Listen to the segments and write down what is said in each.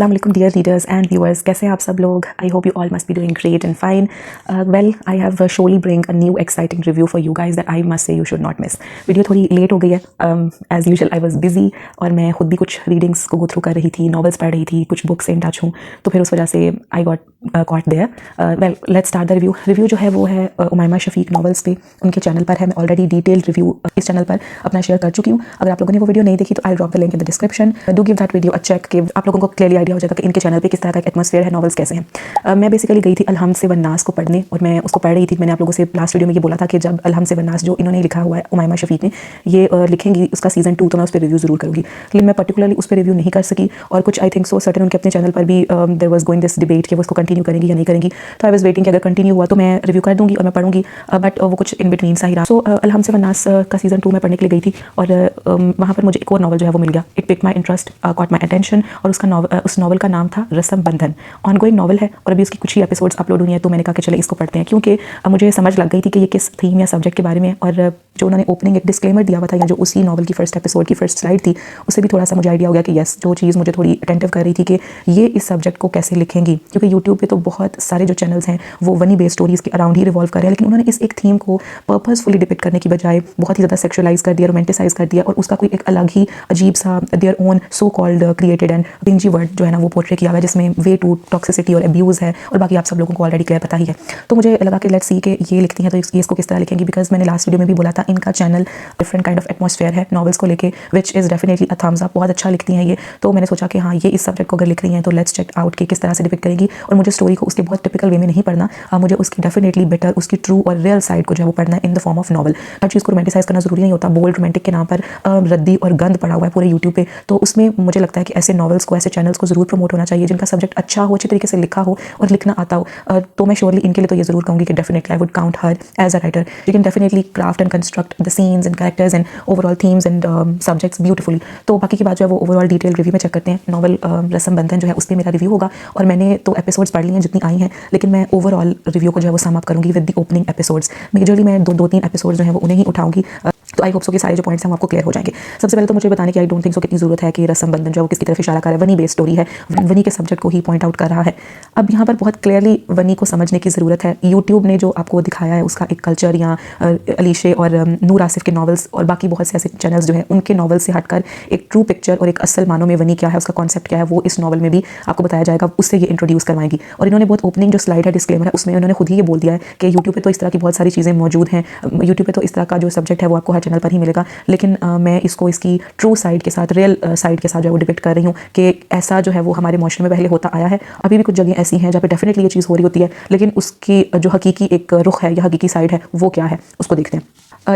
अस्सलाम वालेकुम dear readers and viewers, कैसे हैं आप सब लोग। I hope you all must be doing great and fine. Well, I have surely bring a new exciting review for you guys that I must say you should not miss. Video थोड़ी late हो गई है, as usual I was busy और मैं खुद भी कुछ readings को गो थ्रू कर रही थी, नॉवेल्स पढ़ रही थी, कुछ बुक्स से इन टच हूँ, तो फिर उस वजह से I got caught there. Well, let's start the review जो है वो है उमायमा शफीक नॉवेल्स पे, उनके चैनल पर है। मैं ऑलरेडी डिटेल्ड रिव्यू इस चैनल पर अपना शेयर कर चुकी हूँ। अगर आप लोगों ने वो वीडियो नहीं देखी तो I drop the link in the description. Do give that video a check कि आप लोगों को क्लियरली आइडिया हो जाएगा कि इनके चैनल पे किस तरह का एक एटमॉस्फेयर है, नॉवेल्स कैसे हैं। मैं बेसिकली गई थी अलहम से वन्नास को पढ़ने और मैं उसको पढ़ रही थी। मैंने आप लोगों से लास्ट वीडियो में ये बोला था कि जब अलहम से वन्नास जो इन्होंने लिखा हुआ है उमायमा शफीक ने ये लिखेंगी उसका सीजन 2 तो मैं उस पर रिव्यू जरूर करूँगी, लेकिन मैं पर्टिकुलरली उस पर रिव्यू नहीं कर सकी। और कुछ आई थिंक सो सर्टन उनके अपने चैनल पर भी there was going this debate कि वो उसको कंटिन्यू करेंगी या नहीं करेंगी। तो आई वाज वेटिंग कि अगर कंटिन्यू हुआ तो मैं रिव्यू कर दूंगी और मैं पढ़ूंगी, बट वो कुछ इन बिटवीन सा ही रहा। सो अलहम से वन्नास का सीजन 2 में पढ़ने के लिए गई थी और वहाँ पर मुझे एक और नॉवल जो है वो मिल गया। It pick my interest, caught my attention, और उस नॉवल का नाम था रस्म बंधन। ऑनगोइंग नॉवल है और अभी उसकी कुछ ही एपिसोड्स अपलोड हुई हैं, तो मैंने कहा कि चले इसको पढ़ते हैं, क्योंकि मुझे समझ लग गई थी कि ये किस थीम या सब्जेक्ट के बारे में। और जो उन्होंने ओपनिंग एक डिस्क्लेमर दिया हुआ था या जो उसी नॉवल की फर्स्ट एपिसोड की फर्स्ट स्लाइड थी, उससे भी थोड़ा सा मुझे आइडिया हो गया कि यस, जो चीज़ मुझे थोड़ी अटेंटिव कर रही थी कि ये इस सब्जेक्ट को कैसे लिखेंगी, क्योंकि यूट्यूब पे तो बहुत सारे जो चैनल्स हैं वो वनी बेस्ड स्टोरीज़ के अराउंड ही रिवॉल्व कर रहे हैं, लेकिन उन्होंने इस एक थीम को पर्पसफुली डिपिक्ट करने की बजाय बहुत ही ज़्यादा सेक्शुअलाइज कर दिया, रोमांटिसाइज कर दिया, और उसका कोई एक अलग ही अजीब सा their own so called created and binge word जो है ना वो पोर्ट्रे किया हुआ है, जिसमें वे टू टॉक्सिसिटी और अब्यूज़ है, और बाकी आप सब लोगों को ऑलरेडी क्लियर पता ही है। तो मुझे लगा कि लेट्स सी कि ये लिखती हैं तो ये इसको किस तरह लिखेंगी, बिकॉज मैंने लास्ट वीडियो में भी बोला था इनका channel different kind of atmosphere है नॉवेल्स को लेके, which is definitely a thumbs up. बहुत अच्छा लिखती हैं ये, तो मैंने सोचा कि हाँ, ये इस सब्जेक्ट को अगर लिख रही हैं तो लेट्स चेक आउट कि किस तरह से डिपिक्ट करेंगी। और मुझे स्टोरी को उसके बहुत टिपिकल वे में नहीं पढ़ना, मुझे उसकी डेफिनेटली बेटर, उसकी ट्रू और रियल साइड को जो है वो पढ़ना है in the form of novel. हर चीज़ को रोमांटिसाइज करना जरूरी नहीं होता। बोल्ड रोमांटिक के नाम पर रद्दी और गंद पड़ा हुआ है पूरे यूट्यूब पे, तो उसमें मुझे लगता है कि ऐसे नॉवेल्स को, ऐसे चैनल्स को जरूर प्रमोट होना चाहिए जिनका सब्जेक्ट अच्छा हो, अच्छे तरीके से लिखा हो और लिखना आता हो। तो मैं श्योरली इनके लिए तो ये जरूर कहूँगी कि definitely I would count her as a writer. You can definitely craft and construct the scenes and characters and overall themes and subjects beautifully. तो बाकी की बात जो है वो ओवरऑल डिटेल रिव्यू में चेक करते हैं। नॉवल रस्म बंधन जो है उस पर मेरा रिव्यू होगा, और मैंने तो एपिसोड्स पढ़ लिए हैं जितनी आई हैं, लेकिन मैं ओवरऑल रिव्यू को जो है वो सम अप करूँगी with the opening episodes. Majorly मैं दो तीन एपिसोड्स जो है वो उन्हें ही उठाऊंगी, तो आई होप सो कि सारे जो पॉइंट्स हैं वो आपको क्लियर हो जाएंगे। सबसे पहले तो मुझे बताने की आई डोंट थिंक सो कितनी जरूरत है कि रस्म बंधन जो है वो किसकी तरफ इशारा कर रहा है। वनी बेस्ड स्टोरी है, वनी के सब्जेक्ट को ही पॉइंट आउट कर रहा है। अब यहाँ पर बहुत क्लियरली वनी को समझने की ज़रूरत है। यूट्यूब ने जो आपको दिखाया है उसका एक कल्चर, या अलीशे और नूर आसिफ के नॉवेल्स और बाकी बहुत से ऐसे चैनल्स जो हैं उनके नॉवेल्स से हटकर एक ट्रू पिक्चर और एक असल मानों में वनी क्या है, उसका कॉन्सेप्ट क्या है, वो इस नॉवल में भी आपको बताया जाएगा। उससे ये इंट्रोड्यूस करवाएंगी। और इन्होंने बहुत ओपनिंग जो स्लाइड है, डिस्क्लेमर है, उसमें उन्होंने खुद ही ये बोल दिया है कि यूट्यूब पे तो इस तरह की बहुत सारी चीज़ें मौजूद हैं, यूट्यूब पे तो इस तरह का जो सब्जेक्ट है वो आपको हर चैनल पर ही मिलेगा, लेकिन मैं इसको इसकी ट्रू साइड के साथ, रियल साइड के साथ जो है वो डिपिक्ट कर रही हूँ कि ऐसा जो है वो हमारे माशरे में पहले होता आया है। अभी भी कुछ जगह ऐसी हैं जहाँ पे डेफिनेटली ये चीज़ हो रही होती है, लेकिन उसकी जो हकीकी एक रुख है या हकीकी साइड है वो क्या है उसको देखते हैं।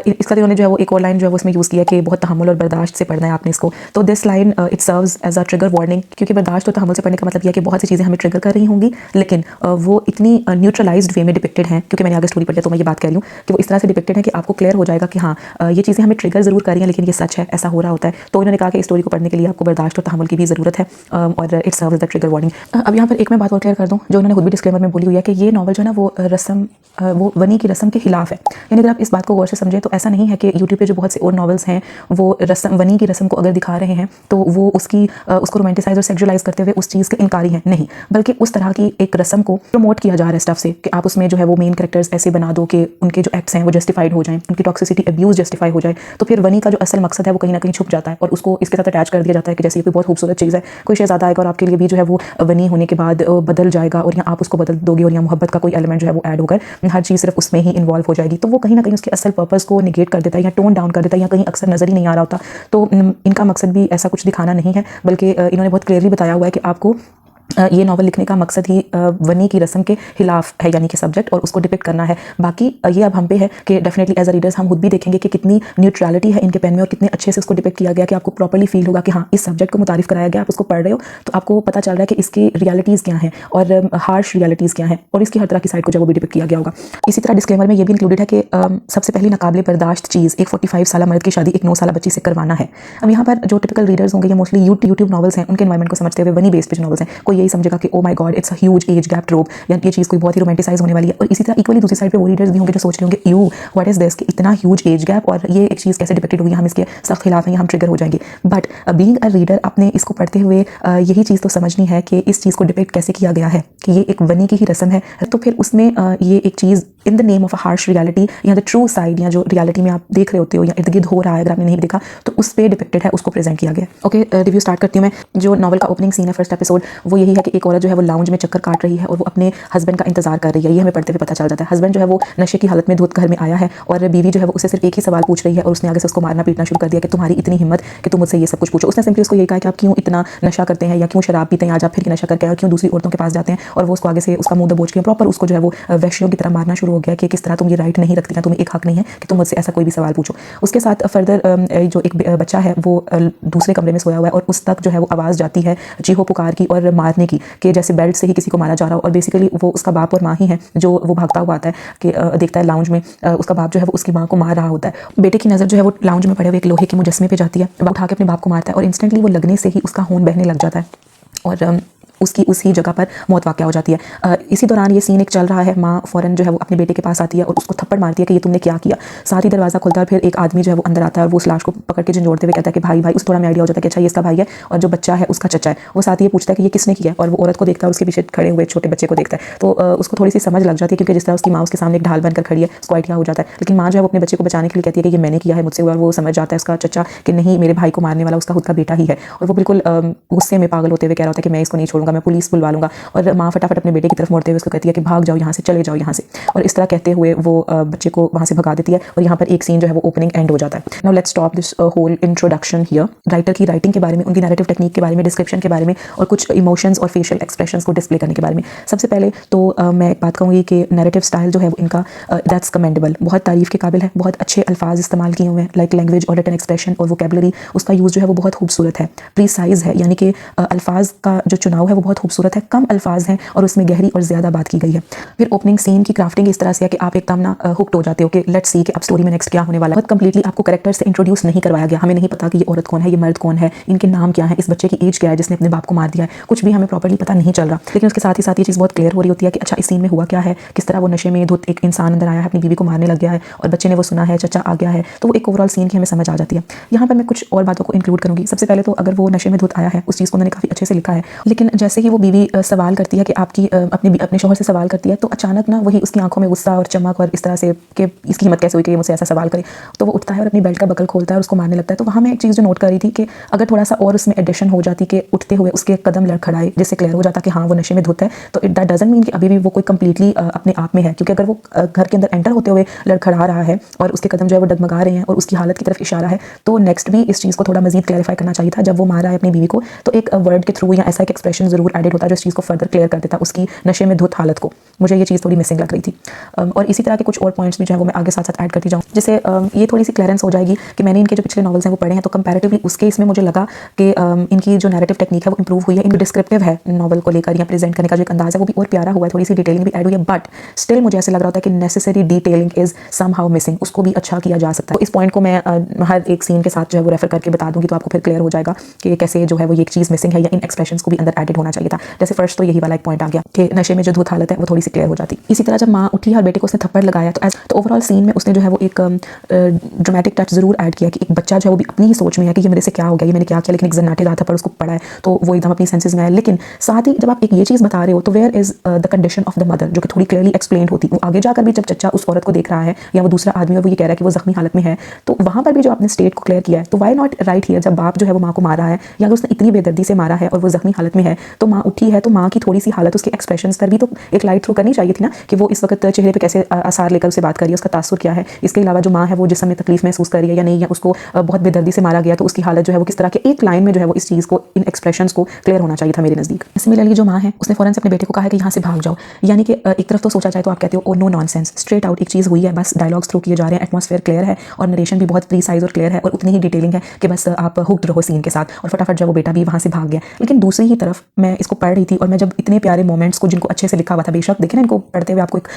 इसका उन्होंने जो है वो एक और लाइन जो है वो उसमें यूज़ किया कि बहुत तहम्मुल और बर्दाश्त से पढ़ना है आपने इसको। तो this line it serves as a trigger warning, क्योंकि बर्दाश्त और तहम्मुल से पढ़ने का मतलब यह है कि बहुत सी चीज़ें हमें ट्रिगर कर रही होंगी, लेकिन वो इतनी न्यूट्रलाइज्ड वे में डिपिक्टेड हैं, क्योंकि मैंने आगे स्टोरी पढ़ी है तो मैं ये बात कह रही हूँ कि वो इस तरह से डिपिक्टेड है कि आपको क्लियर हो जाएगा कि हाँ, ये चीज़ें हमें ट्रिगर जरूर कर रही हैं, लेकिन ये सच है, ऐसा हो रहा होता है। तो इन्होंने कहा कि इस स्टोरी को पढ़ने के लिए आपको बर्दाश्त और तहम्मुल की भी ज़रूरत है, और it serves the trigger warning. अब यहाँ पर एक मैं बात और क्लियर कर दूँ, जो उन्होंने खुद भी डिस्क्लेमर में बोली हुई है कि ये नॉवल जो है ना वो रस्म, वो वनी की रस्म के खिलाफ है। यानी अगर आप इस बात को गौर से समझें तो ऐसा नहीं है कि यूट्यूब पे जो बहुत से और नॉवेल्स हैं वो रस्म, वनी की रस्म को अगर दिखा रहे हैं तो वो उसको रोमांटिसाइज और सेक्सुअलाइज करते हुए उस चीज़ के इनकारी हैं, नहीं, बल्कि उस तरह की एक रस्म को प्रमोट किया जा रहा है स्टफ से कि आप उसमें जो है वो मेन कैरेक्टर्स ऐसे बना दो कि उनके जो एक्ट्स हैं वो जस्टिफाइड हो जाएं, उनकी टॉक्सिसिटी, अब्यूज़ जस्टिफाई हो जाए। तो फिर वनी का जो असल मकसद है वो कहीं ना कहीं छुप जाता है और उसको इसके साथ अटैच कर दिया जाता है कि जैसे ये कोई बहुत खूबसूरत चीज़ है, कोई शहज़ादा आएगा और आपके लिए भी जो है वो वनी होने के बाद बदल जाएगा, और या आप उसको बदल दोगे, और या मोहब्बत का कोई एलिमेंट जो है वो ऐड होकर हर चीज़ सिर्फ उसमें ही इन्वॉल्व हो जाएगी। तो वो कहीं ना कहीं उसके असल पर्पस को निगेट कर देता है या टोन डाउन कर देता है, या कहीं अक्सर नज़र ही नहीं आ रहा होता। तो इनका मकसद भी ऐसा कुछ दिखाना नहीं है, बल्कि इन्होंने बहुत क्लियरली बताया हुआ है कि आपको ये नॉवल लिखने का मकसद ही वनी की रस्म के खिलाफ है, यानी कि सब्जेक्ट, और उसको डिपिक्ट करना है। बाकी ये अब हम पे है कि डेफिनेटली एज अ रीडर्स हम खुद भी देखेंगे कि कितनी न्यूट्रलिटी है इनके पेन में और कितने अच्छे से उसको डिपिक्ट किया गया कि आपको प्रॉपर्ली फील होगा कि हाँ, इस सब्जेक्ट को मुतारिफ कराया गया, आप उसको पढ़ रहे हो तो आपको पता चल रहा है कि इसकी रियलिटीज़ क्या हैं और हार्श रियलिटीज़ क्या हैं, और इसकी हर तरह की साइड को जब वो भी डिपिक्ट किया गया होगा। इसी तरह डिस्क्लेमर में ये भी इंक्लूडेड है कि सबसे पहली नाकाबिले बर्दाश्त चीज़ एक 45 साल मर्द की शादी एक 9 साल बच्ची से करवाना है। अब यहाँ पर जो टिपिकल रीडर्स होंगे या मोस्टली यूट्यूब नॉवल्स हैं उनके एनवायरमेंट को समझते हुए वनी बेस्ड पे जो नॉवल्स हैं, कोई यही समझेगा कि oh my God it's a huge age gap ट्रोप, या ये चीज़ कोई बहुत ही रोमांटिसाइज होने वाली है। और इसी तरह इक्वली दूसरी साइड पे वो रीडर्स भी होंगे जो सोच रहे होंगे यू व्हाट इज दिस, कि इतना ह्यूज एज गैप और ये एक चीज़ कैसे डिपिक्टेड हुई, हम इसके सख्त खिलाफ हैं, हम ट्रिगर हो जाएंगे। बट बीइंग अ रीडर आपने इसको पढ़ते हुए यही चीज़ तो समझनी है कि इस चीज़ को डिपिक्ट कैसे किया गया है कि ये एक बनी की ही रस्म है। तो फिर उसमें ये एक चीज़ in the name of a harsh reality या द ट्रू साइड, या जो रियलिटी में आप देख रहे होते हो या इर्द गिर्द हो रहा है अगर आपने नहीं देखा तो उस पर डिपिक्टेड है, उसको प्रेजेंट किया गया। ओके, रिव्यू स्टार्ट करती हूँ मैं। जो नॉवल का ओपनिंग सीन है फर्स्ट एपिसोड, वो यही है कि एक औरत जो है वो लाउंज में चक्कर काट रही है और वो अपने हस्बैंड का इंतजार कर रही है। ये हमें पढ़ते हुए पता चल जाता है। हस्बैंड जो है वो नशे की हालत में धुत घर में आया है और बीवी जो है वो उससे सिर्फ एक ही सवाल पूछ रही है और उसने आगे से उसको मारना पीटना शुरू कर दिया कि तुम्हारी इतनी हिम्मत कि तुम मुझसे ये सब कुछ पूछो। उसने सिंपली उसको ये कहा कि आप क्यों इतना नशा करते हैं या क्यों शराब पीते हैं, आज आप फिर नशा करके और क्यों दूसरी औरतों के पास जाते हैं। और वो उसको आगे से उसका मुंह दबोच के प्रॉपर उसको जो है वो वैश्यों की तरह मारना शुरू हो गया कि किस तरह तुम ये राइट नहीं रखती हैं, तुम्हें एक हक नहीं है कि तुम मुझसे ऐसा कोई भी सवाल पूछो। उसके साथ फर्दर जो एक बच्चा है वो दूसरे कमरे में सोया हुआ है और उस तक जो है वो आवाज़ जाती है चीहो पुकार की और मारने की, कि जैसे बेल्ट से ही किसी को मारा जा रहा हो। और बेसिकली वो उसका बाप और माँ ही है जो वो भागता हुआ आता है कि देखता है लाउंज में उसका बाप जो है वो उसकी माँ को मार रहा होता है। बेटे की नज़र जो है वो लाउंज में पड़े हुए एक लोहे के मुजस्मे पे जाती है, वो उठा के अपने बाप को मारता है और इंस्टेंटली वो लगने से ही उसका खून बहने लग जाता है और उसकी उसी जगह पर मौत वाक़या हो जाती है। इसी दौरान ये सीन एक चल रहा है, माँ फ़ौरन जो है वो अपने बेटे के पास आती है और उसको थप्पड़ मारती है कि ये तुमने क्या किया। साथ ही दरवाज़ा खुलता है, फिर एक आदमी जो है वो अंदर आता है और वो उस लाश को पकड़ के झंझोड़ते हुए कहता है कि भाई भाई। उस थोड़ा में आइडिया हो जाता है कि अच्छा ये इसका भाई है और जो बच्चा है उसका चचा है। वो साथ ही ये पूछता है कि ये किसने किया, और वो औरत को देखता है और उसके पीछे खड़े हुए छोटे बच्चे को देखता है। तो उसको थोड़ी सी समझ लग जाती है क्योंकि जिस तरह उसकी माँ उसके सामने एक ढाल बनकर खड़ी है, उसको आइडिया हो जाता है। लेकिन माँ जो है वो अपने बच्चे को बचाने के लिए कहती है कि ये मैंने किया है, मुझसे हुआ। और वो समझ जाता है उसका चचा कि नहीं, मेरे भाई को मारने वाला उसका खुद का बेटा ही है। और वो बिल्कुल गुस्से में पागल होते हुए कह रहा होता है कि मैं इसको नहीं छोड़ूंगा, मैं पुलिस बुलवा लूंगा। और माँ फटाफट अपने बेटे की तरफ मोड़ते हुए उसको कहती है कि भाग जाओ यहाँ से, चले जाओ यहाँ से। और इस तरह कहते हुए वो बच्चे को वहाँ से भगा देती है और यहाँ पर एक सीन जो है वो ओपनिंग एंड हो जाता है। Now let's stop this whole introduction here. Writer की राइटिंग के बारे में, उनकी नैरेटिव टेक्निक के बारे में, डिस्क्रिप्शन के बारे में और कुछ इमोशंस और फेशियल एक्सप्रेशंस को डिस्प्ले करने के बारे में। सबसे पहले तो मैं एक बात कहूँगी कि नैरेटिव स्टाइल जो है वो इनका दैट्स कमेंडेबल, बहुत तारीफ के काबिल है। बहुत अच्छे अल्फाज इस्तेमाल किए हुए हैं, लाइक लैंग्वेज और रिटन एक्सप्रेशन और वोकेबलरी, उसका यूज़ जो है वो बहुत खूबसूरत है, प्रीसाइज है, यानी कि अल्फाज का जो चुनाव है वो बहुत खूबसूरत है, कम अल्फाज हैं और उसमें गहरी और ज़्यादा बात की गई है। फिर ओपनिंग सीन की क्राफ्टिंग इस तरह से है कि आप एकदम ना हुक्ड हो जाते हो कि लेट्स सी कि अब स्टोरी में नेक्स्ट क्या होने वाला है। बहुत कंप्लीटली आपको कैरेक्टर से इंट्रोड्यूस नहीं करवाया गया, हमें नहीं पता कि ये औरत कौन है, ये मर्द कौन है, इनके नाम क्या है, इस बच्चे की एज क्या है जिसने अपने बाप को मार दिया है, कुछ भी हमें प्रॉपर्ली पता नहीं चल रहा। लेकिन उसके साथ ही ये चीज़ बहुत क्लियर हो रही होती है कि अच्छा इस सीन में हुआ क्या है, किस तरह वो नशे में धुत एक इंसान अंदर आया है, अपनी बीवी को मारने लग गया है और बच्चे ने वो सुना है, चचा आ गया है। तो वो एक ओवरऑल सीन की हमें समझ आ जाती है। यहाँ पर मैं कुछ और बातों को इंक्लूड करूँगी। सबसे पहले तो अगर वो नशे में धुत आया है उस चीज़ को उन्होंने काफ़ी अच्छे से लिखा है, लेकिन जैसे ही वो बीवी सवाल करती है कि आपकी अपने शौहर से सवाल करती है तो अचानक ना वही उसकी आंखों में गुस्सा और चमक और इस तरह से कि इसकी हिम्मत कैसे हुई कि ये मुझसे ऐसा सवाल करे। तो वो उठता है और अपनी बेल्ट का बकल खोलता है और उसको मारने लगता है। तो वहाँ मैं एक चीज़ जो नोट कर रही थी कि अगर थोड़ा सा और उसमें एडिशन हो जाती कि उठते हुए उसके कदम लड़खड़ाए, जिससे क्लियर हो जाता कि हाँ वो नशे में धुत है, तो इट दैट डजंट मीन कि अभी भी वो कोई कंप्लीटली अपने आप में है। क्योंकि अगर वो घर के अंदर एंटर होते हुए लड़खड़ा रहा है और उसके कदम जो है वो डगमगा रहे हैं और उसकी हालत की तरफ इशारा है, तो नेक्स्ट भी इस चीज़ को थोड़ा मजीद क्लैरिफाई करना चाहिए था। जब वो मारा है अपनी बीवी को तो एक वर्ड के थ्रू या ऐसा एक एक्सप्रेशन जरूर एडिट होता जो इस चीज़ को फर्दर क्लियर कर देता उसकी नशे में धुत हालत को। मुझे ये चीज़ थोड़ी मिसिंग लग रही थी। और इसी तरह के कुछ और पॉइंट्स भी जो है वो मैं आगे साथ साथ ऐड करती जाऊँ, जिससे ये थोड़ी सी क्लियरेंस हो जाएगी कि मैंने इनके जो पिछले नॉवेल्स हैं वो पढ़े हैं तो कंपैरेटिवली उसके इसमें मुझे लगा कि इनकी जो नैरेटिव टेक्निक है वो इंप्रूव हुई है। इनका डिस्क्रिप्टिव है नॉवल को लेकर या प्रेजेंट करने का जो एक अंदाज़ है वो भी और प्यारा हुआ है, थोड़ी सी डिटेलिंग भी ऐड हुई है। बट स्टिल मुझे ऐसे लग रहा होता है कि necessary detailing is somehow missing, उसको भी अच्छा किया जा सकता है। तो इस पॉइंट को मैं हर एक सीन के साथ जो है वो रेफर करके बता दूंगी तो आपको फिर क्लियर हो जाएगा कि कैसे जो है वो ये एक चीज़ मिसिंग है या इन एक्सप्रेशंस को भी अंदर एडिट होना चाहिए था। जैसे फर्स्ट तो यही वाला एक पॉइंट आ गया कि नशे में जो धुत हालत है वो थोड़ी सी क्लियर हो जाती। इसी तरह जब माँ उठी और बेटे को उसने थप्पड़ लगाया तो ओवरऑल सीन में उसने जो है वो एक ड्रामेटिक टच जरूर ऐड किया कि एक बच्चा जो है वो भी अपनी ही सोच में है कि ये मेरे से क्या हो गया, ये मैंने क्या किया, लेकिन एक जन्नाटेदार थप्पड़ उसको पड़ा है तो वो एकदम अपनी सेंसेस में है। लेकिन साथ ही जब आप एक ये चीज़ बता रहे हो तो where is the condition of the mother, जो कि थोड़ी क्लियरली एक्सप्लेन होती। वो आगे जाकर भी जब चचा उस औरत को देख रहा है या वो दूसरा आदमी और वो ये कह रहा है कि वो जख्मी हालत में है, तो वहाँ पर भी जो आपने स्टेट को क्लियर किया है, तो वाई नॉट राइट हियर जब बाप जो है वो माँ को मार रहा है या अगर उसने इतनी बेदर्दी से मारा है और वो जख्मी हालत में है तो माँ उठी है तो माँ की थोड़ी सी हालत उसके एक्सप्रेशंस पर भी तो एक लाइट थ्रू करनी चाहिए थी ना कि वो इस वक्त चेहरे पे कैसे आसार लेकर उसे बात कर रही है, उसका तासुर क्या है। इसके अलावा जो माँ है वो जिस्म में तकलीफ महसूस कर रही है या नहीं, या उसको बहुत बेदर्दी से मारा गया तो उसकी हालत जो है वो किस तरह के, एक लाइन में जो है वो इस चीज़ को, इन एक्सप्रेशंस को क्लियर होना चाहिए था मेरे नज़दीक। सिमिलरली जो माँ है उसने फौरन से अपने बेटे को कहा है कि यहाँ से भाग जाओ, यानी कि एक तरफ तो सोचा जाए तो आप कहते हो oh no nonsense, straight out एक चीज़ हुई है, बस डायलॉग्स थ्रू किए जा रहे हैं, एटमॉस्फेयर क्लियर है और नरेशन भी बहुत प्रीसाइज और क्लियर है और उतनी ही डिटेलिंग है कि बस आप हुक्ड रहो सीन के साथ और फटाफट जब वो बेटा भी वहाँ से भाग गया। लेकिन दूसरी ही तरफ मैं इसको पढ़ रही थी और मैं जब इतने प्यारे मोमेंट्स को जिनको अच्छे से लिखा हुआ था, बेशक देखे ना इनको पढ़ते हुए आपको एक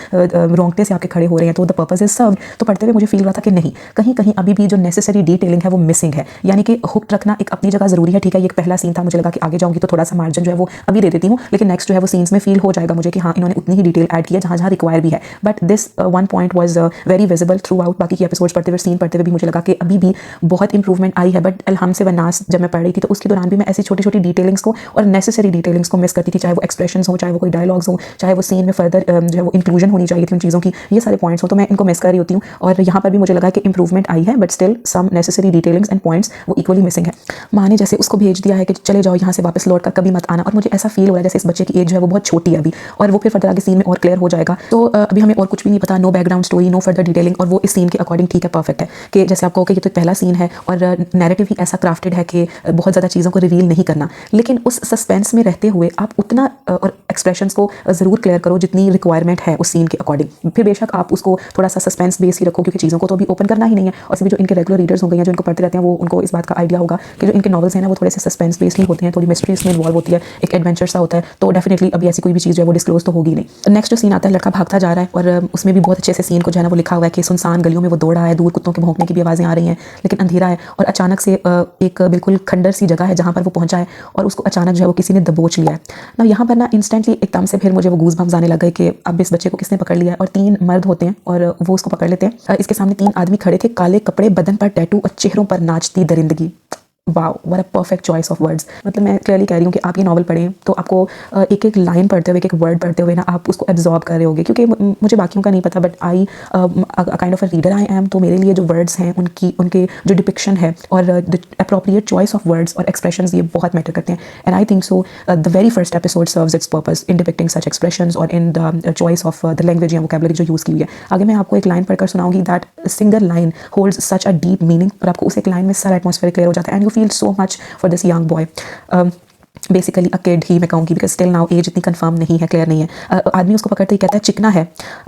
रोंगटे से आपके खड़े हो रहे हैं, तो द पर्पस इज सर्व्ड, तो पढ़ते हुए मुझे फील हुआ था कि नहीं, कहीं कहीं अभी भी जो नेसेसरी डिटेलिंग है वो मिसिंग है। यानी कि हुक रखना एक अपनी जगह जरूरी है, ठीक है, ये एक पहला सीन था, मुझे लगा कि आगे जाऊंगी तो थोड़ा सा मार्जिन जो है वो अभी दे देती हूँ, लेकिन नेक्स्ट जो है वो सीन्स में फील हो जाएगा मुझे कि हाँ इन्होंने उतनी ही डिटेल ऐड की है जहाँ जहाँ रिक्वायर भी है। But this one point was very visible through out. बाकी की एपिसोड्स पढ़ते हुए, सीन पढ़ते हुए भी मुझे लगा कि अभी भी बहुत इंप्रूवमेंट आई है। बट अलहम से वनास जब मैं पढ़ रही थी तो उसके दौरान भी मैं ऐसी छोटी छोटी डिटेलिंग्स को और नेसेसरी डिटेलिंग्स को मिस करती थी, चाहे वो एक्सप्रेशंस हो, चाहे वो कोई डायलॉग्स हो, चाहे वो सीन में फर्दर जो है वो इंक्लूजन होनी चाहिए थी उन चीज़ों की, ये सारे पॉइंट्स हो, तो मैं इनको मिस कर रही होती हूँ। और यहाँ पर भी मुझे लगा कि इंप्रूवमेंट आई है, but still some necessary detailings and points वो इक्वली मिसिंग है। माँ ने जैसे उसको भेज दिया है कि चले जाओ यहाँ से, वापस लौट कर कभी मत आना, और मुझे ऐसा फील हो रहा है जैसे इस बच्चे की एज जो है वो बहुत छोटी है अभी, और वो फिर फर्दर आगे सीन में और क्लियर हो जाएगा। तो अभी हमें और कुछ भी नहीं पता, no background story, no further detailing, और वो इस सीन के अकॉर्डिंग ठीक है, परफेक्ट है। कि जैसे आपको कि ये तो पहला सीन है और नैरेटिव ही ऐसा क्राफ्टेड है कि बहुत ज़्यादा चीज़ों को रिवील नहीं करना, लेकिन उस सस्पेंस में रहते हुए आप उतना और एक्सप्रेशंस को ज़रूर क्लियर करो जितनी रिक्वायरमेंट है उस सीन के अकॉर्डिंग। फिर बेशक आप उसको थोड़ा सा सस्पेंस बेस ही रखो, क्योंकि चीज़ों को तो अभी ओपन करना ही नहीं है। और सिर्फ जो इनके रेगुलर रीडर्स हो गए हैं, जो इनको पढ़ते रहते हैं, वो उनको इस बात का आइडिया होगा कि जो इनके नॉवेल्स हैं ना वो थोड़े से सस्पेंस बेस्ड ही होते हैं, थोड़ी मिस्ट्री इसमें इन्वॉल्व होती है, एक एडवेंचर सा होता है। तो डेफिनेटली अभी ऐसी कोई भी चीज़ जो है वो डिस्क्लोज तो होगी नहीं। नेक्स्ट जो सीन आता है, लड़का भागता जा रहा है और उसमें भी बहुत अच्छे से सीन को जो है ना वो लिखा हुआ है कि सुनसान गलियों में वो दौड़ रहा है, दूर कुत्तों के भौंकने की भी आवाज़ें आ रही हैं, लेकिन अंधेरा है, और अचानक से एक बिल्कुल खंडर सी जगह है जहाँ पर वो पहुंचा है और उसको अचानक जो है वो किसी ने दबोच लिया है ना। यहाँ पर ना इंस्टेंटली एकदम से फिर मुझे वो गूज बम्स आने लग गए कि अब इस बच्चे को किसने पकड़ लिया है, और 3 मर्द होते हैं और वो उसको पकड़ लेते हैं। इसके सामने 3 आदमी खड़े थे, काले कपड़े, बदन पर टैटू और चेहरों पर नाचती दरिंदगी। Wow, what a perfect choice of words. मतलब मैं क्लियरली कह रही हूँ कि आप ये नॉवल पढ़ें तो आपको एक एक लाइन पढ़ते हुए, एक एक वर्ड पढ़ते हुए ना आप उसको एब्जॉर्ब कर रहे होगे, क्योंकि मुझे बाकियों का नहीं पता, but I kind of a reader I am, तो मेरे लिए जो वर्ड्स हैं उनके जो डिपिक्शन है और the appropriate choice of words और एक्सप्रेशंस, ये बहुत मैटर करते हैं। And I think so the very first episode serves its purpose in depicting such expressions और in the choice of the language या वोकैबुलरी जो यूज़ की हुई है। आगे मैं आपको एक लाइन पढ़कर सुनाऊंगी, that single line holds such a deep meaning, और आपको उस एक लाइन में सारा एटमॉस्फेयर क्लियर हो जाता है, and you feel so much for this young boy. Basically a kid ही मैं कहूँगी, बिकॉज स्टिल नाउ एज इतनी कंफर्म नहीं है, क्लियर नहीं है। आदमी उसको पकड़ते ही कहता है चिकना है।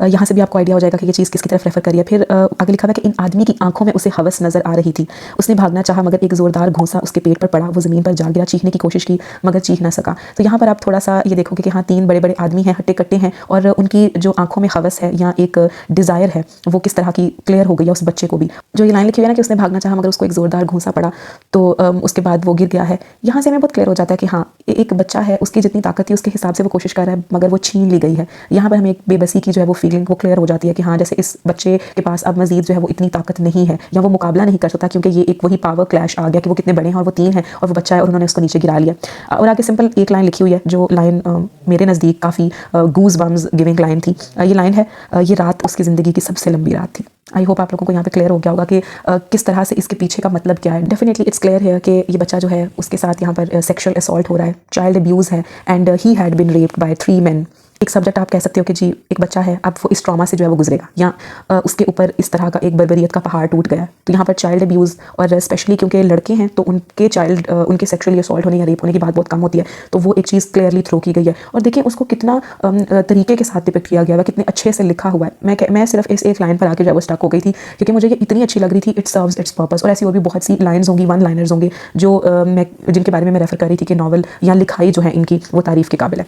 यहाँ से भी आपको आइडिया हो जाएगा कि ये चीज़ किसकी तरफ रेफर करी है। फिर आगे लिखा हुआ है कि इन आदमी की आंखों में उसे हवस नजर आ रही थी, उसने भागना चाहा मगर एक जोरदार घूंसा उसके पेट पर पड़ा, वो ज़मीन पर जा गिरा, चीखने की कोशिश की मगर चीख ना सका। तो यहाँ पर आप थोड़ा सा ये देखोगे कि हाँ 3 बड़े बड़े आदमी हैं, हट्टे कट्टे हैं, और उनकी जो आंखों में हवस है या एक डिज़ायर है वो किस तरह की क्लियर हो गई है उस बच्चे को भी। जो ये लाइन लिखी हुई है ना कि उसने भागना चाहा मगर उसको एक जोरदार घूंसा पड़ा, तो उसके बाद वो गिर गया है, यहाँ से हमें बहुत क्लियर हो जाता है कि हाँ एक बच्चा है, उसकी जितनी ताकत थी उसके हिसाब से वो कोशिश कर रहा है, मगर वो छीन ली गई है। यहाँ पर हमें एक बेबसी की जो है वो फीलिंग वो क्लियर हो जाती है कि हाँ जैसे इस बच्चे के पास अब मजीद जो है वो इतनी ताकत नहीं है या वो मुकाबला नहीं कर सकता, क्योंकि ये एक वही पावर क्लैश आ गया कि वो कितने बड़े हैं और वो 3 हैं और वो बच्चा है और उन्होंने उसको नीचे गिरा लिया। और आगे सिंपल एक लाइन लिखी हुई है, जो लाइन मेरे नज़दीक काफ़ी गूज बम्स गिविंग लाइन थी। ये लाइन है, ये रात उसकी ज़िंदगी की सबसे लंबी रात थी। आई होप आप लोगों को यहाँ पे क्लियर हो गया होगा कि किस तरह से इसके पीछे का मतलब क्या है। डेफिनेटली इट्स क्लियर है कि ये बच्चा जो है उसके साथ यहाँ पर सेक्सुअल असॉल्ट हो रहा है, चाइल्ड अब्यूज़ है, and he had been raped by 3 men। एक सब्जेक्ट आप कह सकते हो कि जी एक बच्चा है, अब वो इस ट्रॉमा से जो है वो गुजरेगा, या उसके ऊपर इस तरह का एक बर्बरियत का पहाड़ टूट गया। तो यहाँ पर चाइल्ड अब्यूज़, और स्पेशली क्योंकि लड़के हैं तो उनके सेक्सुअली असॉल्ट होने या रेप होने की बात बहुत कम होती है, तो वो एक चीज़ क्लियरली थ्रो की गई है। और देखिए उसको कितना तरीके के साथ डिपिक्ट किया गया है, कितने अच्छे से लिखा हुआ है। मैं सिर्फ इस एक लाइन पर आके जो है वो स्टक हो गई थी, क्योंकि मुझे ये इतनी अच्छी लग रही थी। It serves its purpose. और ऐसी और भी बहुत सी लाइन्स होंगी, 1 लाइनर्स होंगे, जो जिनके बारे में मैं रेफर कर रही थी कि नॉवल या लिखाई जो है इनकी वो तारीफ़ के काबिल है।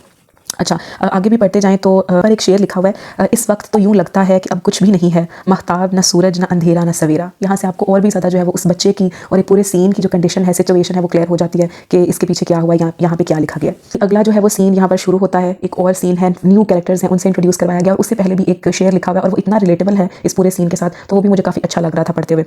अच्छा, आगे भी पढ़ते जाएं तो पर एक शेर लिखा हुआ है, इस वक्त तो यूँ लगता है कि अब कुछ भी नहीं है, महताब न सूरज न अंधेरा न सवेरा। यहाँ से आपको और भी ज़्यादा जो है वो उस बच्चे की और एक पूरे सीन की जो कंडीशन है, सिचुएशन है, वो क्लियर हो जाती है कि इसके पीछे क्या हुआ, यहाँ पे क्या लिखा गया। अगला जो है वो सीन यहाँ पर शुरू होता है, एक और सीन है, न्यू कैरेक्टर्स हैं उनसे इंट्रोड्यूस करवाया गया, और उससे पहले भी एक शेर लिखा हुआ है और वो इतना रिलेटेबल है इस पूरे सीन के साथ, तो वो भी मुझे काफ़ी अच्छा लग रहा था पढ़ते हुए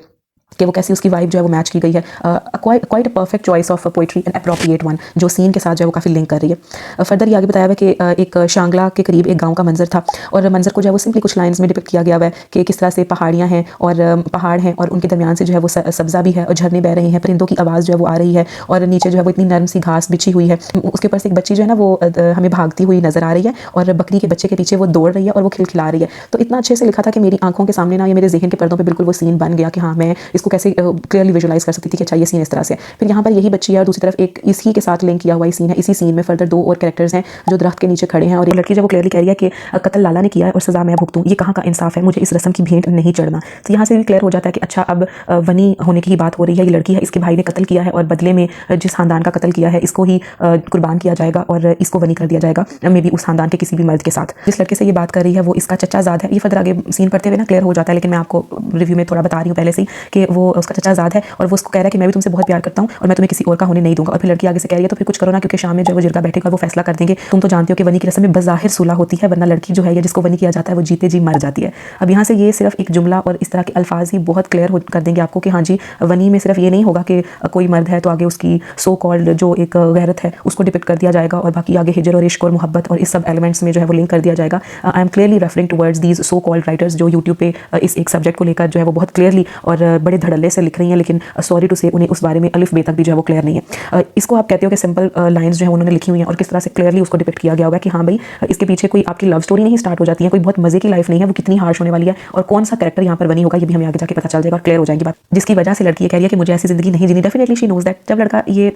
कि वो कैसी उसकी वाइब जो है वो मैच की गई है। Quite a perfect choice of poetry and appropriate one, जो सीन के साथ जो है वो काफ़ी लिंक कर रही है। फर्दर ये आगे बताया हुआ है कि एक शांगला के करीब एक गांव का मंजर था, और मंजर को जो है वो सिंपली कुछ लाइंस में डिपिक्ट किया गया हुआ है कि किस तरह से पहाड़ियाँ हैं और पहाड़ हैं, और उनके दरमियान से जो है वो सब्ज़ा भी है और झरने बह रहे हैं, परिंदों की आवाज़ जो है वो आ रही है, और नीचे जो है वो इतनी नरम सी घास बिछी हुई है। उसके ऊपर से एक बच्ची जो है ना वो हमें भागती हुई नजर आ रही है, और बकरी के बच्चे के पीछे वो दौड़ रही है और वो खिलखिला रही है। तो इतना अच्छे से लिखा था कि मेरी आंखों के सामने ना, ये मेरे जहन के पर्दों पर बिल्कुल वो सीन बन गया कि हाँ मैं इसको कैसे क्लियरली विजुलाइज कर सकती थी कि अच्छा ये सीन इस तरह से है। फिर यहाँ पर यही बच्ची है और दूसरी तरफ एक इसी के साथ लिंक किया हुआ सीन है। इसी सीन में फर्दर 2 और कैरेक्टर्स हैं जो दरख्त के नीचे खड़े हैं और ये लड़की जब वो क्लियरली कह रही है कि कत्ल लाला ने किया है और सजा मैं भुगतूं, ये कहाँ का इंसाफ है, मुझे इस रस्म की भेंट नहीं चढ़ना। तो यहाँ से भी क्लियर हो जाता है कि अच्छा अब वनी होने की ही बात हो रही है, ये लड़की है, इसके भाई ने कत्ल किया है और बदले में जिस खानदान का कत्ल किया है इसको ही कुर्बान किया जाएगा और इसको वनी कर दिया जाएगा, मे बी उस खानदान के किसी भी मर्द के साथ। जिस लड़के से ये बात कर रही है वो इसका चचाजाद है। ये फर्दर आगे सीन पढ़ते हुए ना क्लियर हो जाता है, लेकिन मैं आपको रिव्यू में थोड़ा बता रही हूँ पहले से ही कि वो उसका चचाजाद है और वो उसको कह रहा है कि मैं भी तुमसे बहुत प्यार करता हूँ और मैं तुम्हें किसी और का होने नहीं दूंगा। और फिर लड़की आगे से कह रही है तो फिर कुछ करो ना, क्योंकि शाम में जो वो जिरगा बैठेगा वो फैसला कर देंगे। तुम तो जानते हो कि वनी की रस्म में बज़ाहिर सुलह होती है, वरना लड़की जो है या जिसको वनी किया जाता है वो जीते जी मर जाती है। अब यहाँ से ये सिर्फ एक जुमला और इस तरह के अल्फाज ही बहुत क्लियर कर देंगे आपको कि हाँ जी, वनी में सिर्फ ये नहीं होगा कि कोई मर्द है तो आगे उसकी सो कॉल्ड जो एक गैरत है उसको डिपिक्ट कर दिया जाएगा और बाकी आगे हिजर और इश्क और मोहब्बत और इस सब एलिमेंट्स में जो है वो लिंक कर दिया जाएगा। I am clearly referring towards these so called writers जो यूट्यूब पे इस एक सब्जेक्ट को लेकर जो है वो बहुत क्लियरली और बड़े धड़ल्ले से लिख रही हैं, लेकिन सॉरी टू से उन्हें उस बारे में अलिफ बे तक भी जो है वो क्लियर नहीं है। इसको आप कहते हो कि सिंपल लाइंस जो है उन्होंने लिखी हुई हैं और किस तरह से क्लियरली उसको डिपिक्ट किया गया होगा कि हाँ भाई इसके पीछे कोई आपकी लव स्टोरी नहीं स्टार्ट हो जाती है, कोई बहुत मजे की लाइफ नहीं है, वो कितनी हार्श होने वाली है और कौन सा कैरेक्टर यहाँ पर बनी होगा ये भी हमें आगे जाके पता चल जाएगा और क्लियर हो जाएगी बात। जिसकी वजह से लड़की ये कह रही है कि मुझे ऐसी जिंदगी नहीं जीनी। Definitely she knows that. जब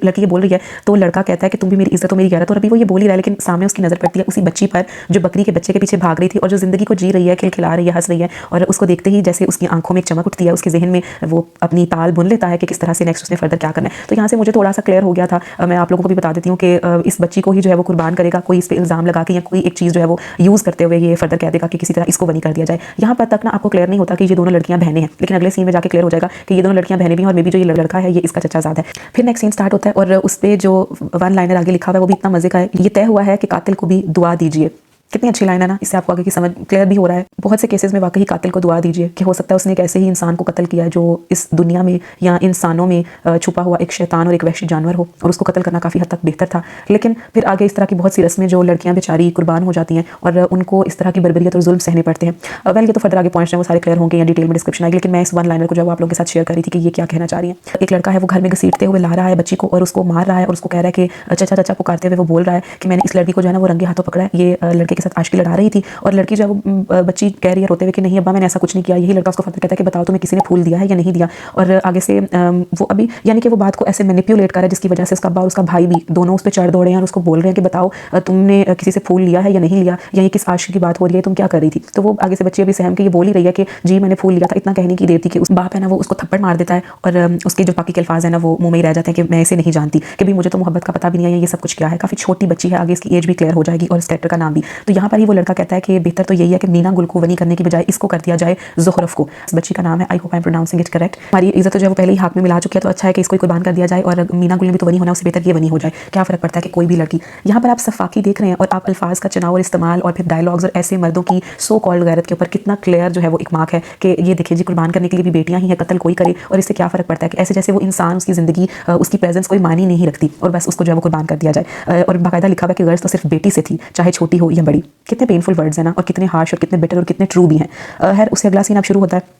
लड़की ये बोल रही है तो लड़का कहता है कि तुम भी मेरी इज्जत हो मेरी गैरत, और अभी वो ये बोल ही रहा है लेकिन सामने उसकी नजर पड़ती है उसी बच्ची पर जो बकरी के बच्चे के पीछे भाग रही थी और जो जिंदगी को जी रही है, खिलखिला रही है, हंस रही है और उसको देखते ही जैसे उसकी आंखों में एक चमक उठती है, उसके जहन में वो अपनी ताल बुन लेता है कि किस तरह से नेक्स्ट उसने फर्दर क्या करना है। तो यहाँ से मुझे थोड़ा सा क्लियर हो गया था। मैं आप लोगों को भी बता देती हूँ कि इस बच्ची को ही जो है वो कुर्बान करेगा, कोई इस पर इल्ज़ाम लगा के या कोई एक चीज़ जो है वो यूज़ करते हुए ये फर्दर कह देगा कि किसी तरह इसको वनी कर दिया जाए। यहाँ पर तक ना आपको क्लियर नहीं होता कि ये दोनों लड़कियां बहनें हैं, लेकिन अगले सीन में जाके क्लियर हो जाएगा कि ये दोनों लड़कियां बहनें भी हैं और मे बी जो ये लड़का है ये इसका चचाजाद है। फिर नेक्स्ट सीन स्टार्ट होता है और उस पर जो वन लाइनर आगे लिखा हुआ है वो भी इतना मजे का है। ये तय हुआ है कि कातिल को भी दुआ दीजिए। कितनी अच्छी लाइन है ना, इससे आपको आगे की समझ क्लियर भी हो रहा है। बहुत से केसेस में वाकई कातिल को दुआ दीजिए कि हो सकता है उसने एक ऐसे ही इंसान को कत्ल किया है जो इस दुनिया में या इंसानों में छुपा हुआ एक शैतान और एक वहशी जानवर हो और उसको कत्ल करना काफ़ी हद तक बेहतर था। लेकिन फिर आगे इस तरह की बहुत सी रस्में जो लड़कियां बेचारी कुर्बान हो जाती हैं और उनको इस तरह की बर्बरियत और जुल्म सहने पड़ते हैं। वेल ये तो फर्दर आगे पहुंच रहे हैं, वो सारे क्लियर होंगे या डिटेल में डिस्क्रिप्शन आएगी, लेकिन मैं इस वन लाइनर को जो आप लोगों के साथ शेयर करी थी कि ये क्या कहना चाह रही है। एक लड़का है वो घर में घसीटते हुए ला रहा है बच्ची को और उसको मार रहा है और उसको कह रहा है कि चचा चचा पुकारते हुए वो बोल रहा है कि मैंने इस लड़की को जो है ना वो रंगे हाथों पकड़ा है। ये लड़के के साथ आशिकी लड़ा रही थी और लड़की जो है वो बच्ची कह रही है रोते हुए कि नहीं अब्बा मैंने ऐसा कुछ नहीं किया। यही लड़का उसको फर्दर कहता है कि बताओ तुम्हें किसी ने फूल दिया है या नहीं दिया। और आगे से वो अभी यानी कि वो बात को ऐसे मैनिपुलेट कर रहा है जिसकी वजह से उसका अब्बा और उसका भाई भी दोनों उस पर चढ़ दौड़े हैं और उसको बोल रहे हैं कि बताओ तुमने किसी से फूल लिया है या नहीं लिया, या ये किस आशिकी की बात हो रही है, तुम क्या कर रही थी। तो वो आगे से बच्ची अभी सहम के ये बोल ही रही है कि जी मैंने फूल लिया था। इतना कहने की देर थी कि उस बाप है ना वो उसको थप्पड़ मार देता है और उसके जो बाकी के अल्फाज है ना वो मुंह में ही रह जाते हैं कि मैं इसे नहीं जानती, कि भाई मुझे तो मोहब्बत का पता भी नहीं है, ये सब कुछ क्या है। काफ़ी छोटी बच्ची है, आगे इसकी एज भी क्लियर हो जाएगी और इस कैरेक्टर का नाम भी। तो यहाँ पर ही वो लड़का कहता है कि बेहतर तो यही है कि मीना गुल को वनी करने की बजाय इसको कर दिया जाए, ज़ुखरफ को। इस बच्ची का नाम है, I hope I am pronouncing it correct. हमारी इज्जत तो जो है वो पहले ही हाथ में मिला चुकी है, तो अच्छा है कि इसको कुर्बान कर दिया जाए और मीना गुल ने भी तो वनी होना, उससे बेहतर ये वनी हो जाए। क्या फ़र्क पड़ता है कि कोई भी लड़की। यहाँ पर आप सफाकी देख रहे हैं और आप अल्फाज का चुनाव और इस्तेमाल और फिर डायलॉग्स और ऐसे मर्दों की सो कॉल्ड गैरत के ऊपर कितना क्लियर जो है वो एक मार्क है कि ये देखिए जी कुर्बान करने के लिए भी बेटियां ही हैं, कत्ल कोई करे और इससे क्या फ़र्क पड़ता है कि ऐसे जैसे वो इंसान उसकी ज़िंदगी उसकी प्रेजेंस कोई मानी नहीं रखती और बस उसको जो है वो कुर्बान कर दिया जाए। और बाकायदा लिखा हुआ कि गर्ज तो सिर्फ बेटी से थी, चाहे छोटी हो या बड़ी। कितने पेनफुल वर्ड्स हैं ना और कितने हार्श और कितने बिटर और कितने ट्रू भी हैं। खैर उससे अगला सीन अब शुरू होता है।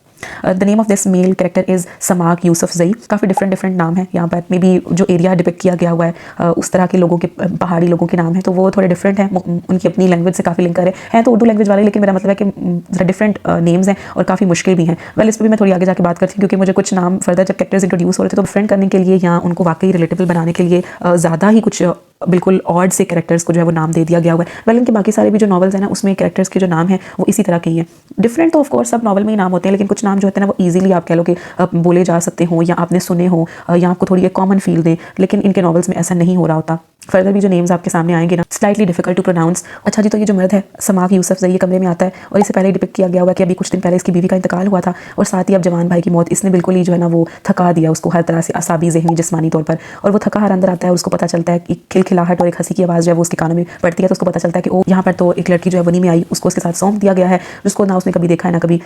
The name of this male character is समाक यूसुफ जई। काफ़ी डिफरेंट नाम है यहाँ पर। मे बी जो एरिया डिपिक्ट किया गया हुआ है उस तरह के लोगों के, पहाड़ी लोगों के नाम है, तो वो थोड़े डिफरेंट हैं, उनकी अपनी लैंग्वेज से काफ़ी लिंक करे हैं तो उर्दू लैंग्वेज वाले, लेकिन मेरा मतलब है कि ज़रा डिफरेंट नेम्स हैं और काफ़ी मुश्किल भी हैं। वेल इस पर भी मैं थोड़ी आगे जाके बात करती हूँ क्योंकि मुझे कुछ नाम फर्दर जब कैरेक्टर्स इंट्रोड्यूस हो रहे थे तो डिफरेंट करने के लिए या उनको वाकई रिलेटेबल बनाने के लिए ज़्यादा ही कुछ बिल्कुल ऑड से कैरेक्टर्स को जो है वो नाम दे दिया गया हुआ है। वेल इनके बाकी सारे भी जो नॉवेल्स हैं ना उसमें कैरेक्टर्स के जो नाम है वो इसी तरह के ही हैं। डिफरेंट तो ऑफ कोर्स सब नॉवल में ही नाम होते हैं, लेकिन कुछ नाम जो होते हैं ना वो इजीली आप कह लो कि बोले जा सकते हो या आपने सुने हो या आपको थोड़ी एक कॉमन फील दें, लेकिन इनके नॉवेल्स में ऐसा नहीं हो रहा होता। फर्दर भी जो नेम्स आपके सामने आएंगे ना स्लाइटली डिफिकल्ट टू प्रोनाउंस। अच्छा जी, तो ये जो मर्द है समाक यूसुफ जई कमरे में आता है और इससे पहले डिपिक्ट किया गया हुआ कि अभी कुछ दिन पहले इसकी बीवी का इंतकाल हुआ था और साथ ही अब जवान भाई की मौत इसने बिल्कुल ही जो है ना वो थका दिया उसको हर तरह से, असाबी, ज़हनी, जिस्मानी तौर पर। और वो थका हर अंदर आता है और उसको पता चलता है कि खिलखिलाहट और एक हंसी की आवाज़ जो है वो उसके कानों में पड़ती है, तो उसको पता चलता है कि ओ यहाँ पर तो एक लड़की जो है वनी में आई, उसको उसके साथ सौंप दिया गया है जिसको ना उसने कभी देखा है ना कभी